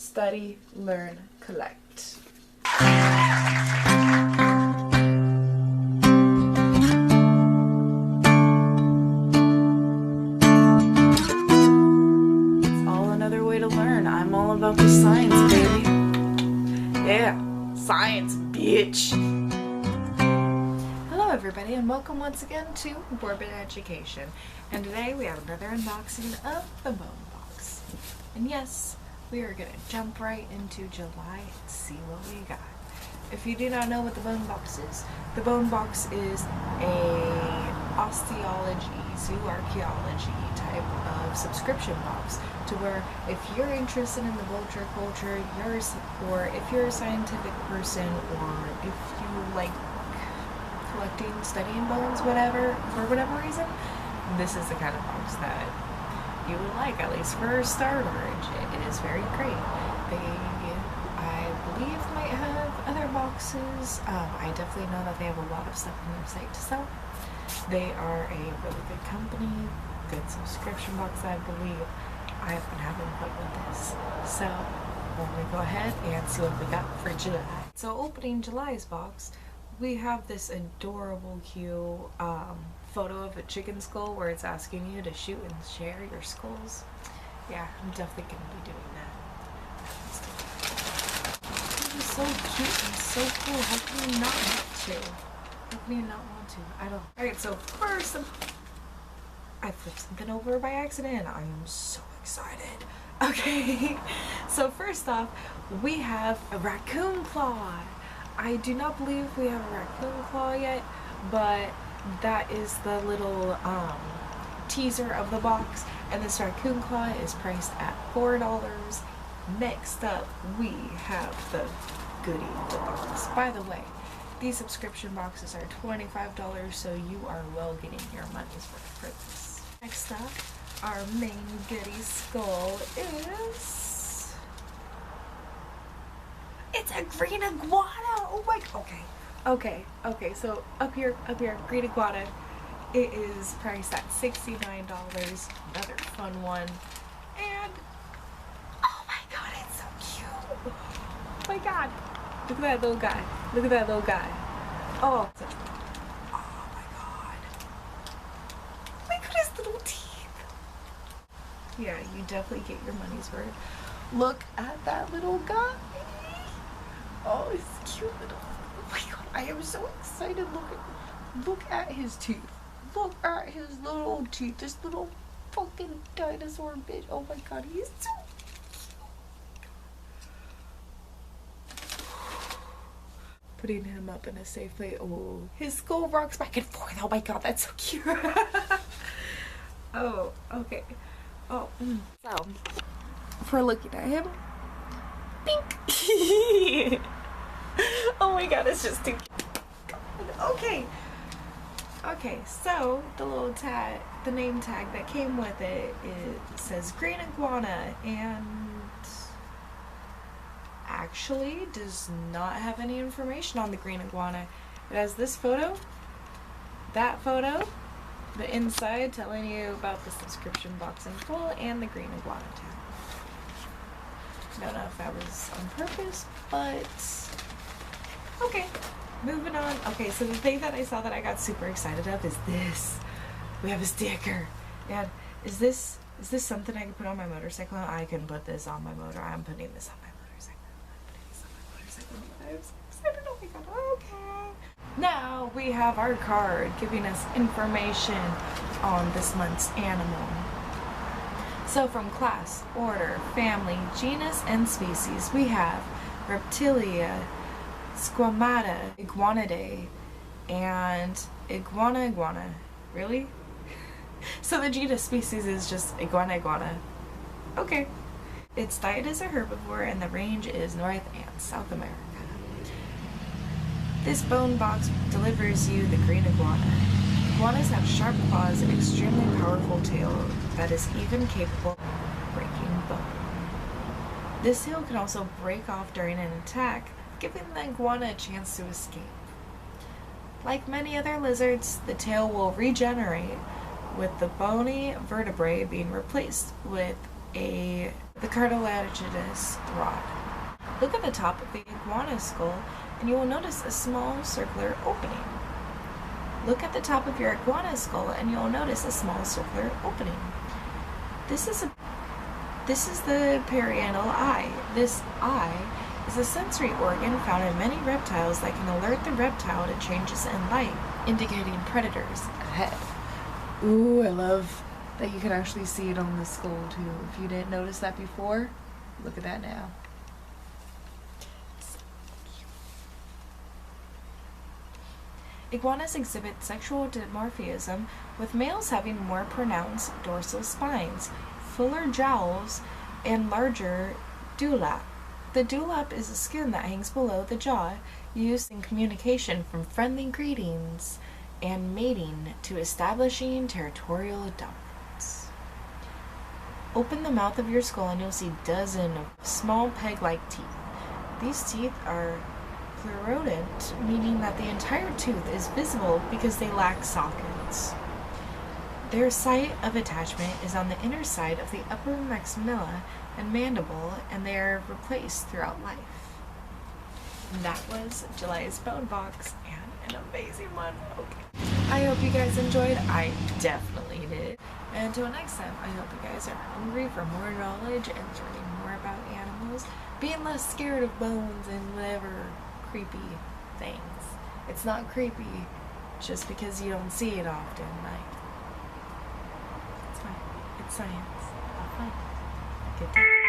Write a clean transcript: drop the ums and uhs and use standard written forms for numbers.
Study, learn, collect. It's all another way to learn. I'm all about the science, baby. Yeah, science, bitch. Hello everybody, and welcome once again to Morbid Education. And today we have another unboxing of the Bone Box. And yes, we are gonna jump right into July and see what we got. If you do not know what the Bone Box is, the Bone Box is a osteology, zoo archaeology type of subscription box, to where if you're interested in the vulture culture, or if you're a scientific person, or if you like collecting, studying bones, whatever, for whatever reason, this is the kind of box that you would like, at least for a starter. It is very great. I believe, might have other boxes. I definitely know that they have a lot of stuff on their site to sell. They are a really good company, good subscription box, I believe. I have been having fun with this. So, we're going to go ahead and see what we got for July. So, opening July's box, we have this adorable, cute photo of a chicken skull where it's asking you to shoot and share your skulls. Yeah, I'm definitely going to be doing that. This is so cute and so cool. How can you not want to? How can you not want to? I don't. Alright, so first, I flipped something over by accident. I am so excited. Okay, so first off, we have a raccoon claw. I do not believe we have a raccoon claw yet, but that is the little teaser of the box, and this raccoon claw is priced at $4. Next up, we have the goodie of the box. By the way, these subscription boxes are $25, so you are well getting your money's worth for this. Next up, our main goodie skull is... it's a green iguana! Oh my... Okay, so up here, green iguana. It is priced at $69. Another fun one. And... oh my god, it's so cute! Oh my god! Look at that little guy. Look at that little guy. Oh my god. Look at his little teeth. Yeah, you definitely get your money's worth. Look at that little guy. Oh, his cute little... oh my god, I am so excited. Look at his teeth. Look at his little teeth. This little fucking dinosaur bitch. Oh my god, he's so cute. Putting him up in a safe place. Oh, his skull rocks back and forth. Oh my god, that's so cute. Oh, okay. Oh, so, for looking at him, pink. Oh my god, it's just too cute. Okay, so the little tag, the name tag that came with it, says green iguana, and actually does not have any information on the green iguana. It has this photo, that photo, the inside telling you about the subscription box in full, and the green iguana tag. Don't know if that was on purpose, but okay, moving on. Okay, so the thing that I saw that I got super excited of is this. We have a sticker. And is this something I can put on my motorcycle? I can put this on my motor. I'm putting this on my motorcycle. I'm so excited. Oh my god. Okay. Now we have our card giving us information on this month's animal. So from class, order, family, genus, and species, we have Reptilia, Squamata, Iguanidae, and Iguana. Really? So the genus species is just Iguana. Okay. Its diet is a herbivore, and the range is North and South America. This bone box delivers you the green iguana. Iguanas have sharp claws and extremely powerful tail that is even capable of breaking bone. This tail can also break off during an attack, giving the iguana a chance to escape. Like many other lizards, the tail will regenerate, with the bony vertebrae being replaced with a the cartilaginous rod. Look at the top of the iguana skull and you will notice a small circular opening. Look at the top of your iguana skull and you'll notice a small circular opening. This is the perianal eye. This eye is a sensory organ found in many reptiles that can alert the reptile to changes in light, indicating predators ahead. Ooh, I love that you can actually see it on the skull too. If you didn't notice that before, look at that now. Iguanas exhibit sexual dimorphism, with males having more pronounced dorsal spines, fuller jowls, and larger dewlap. The dewlap is a skin that hangs below the jaw, used in communication from friendly greetings and mating to establishing territorial dominance. Open the mouth of your skull and you'll see dozens of small peg-like teeth. These teeth are pleurodont, meaning that the entire tooth is visible because they lack sockets. Their site of attachment is on the inner side of the upper maxilla and mandible, and they are replaced throughout life. And that was July's bone box, and an amazing one. Okay. I hope you guys enjoyed. I definitely did. And until next time, I hope you guys are hungry for more knowledge and learning more about animals, being less scared of bones and whatever creepy things. It's not creepy just because you don't see it often. Like, it's fine. It's science. Have fun. Good day.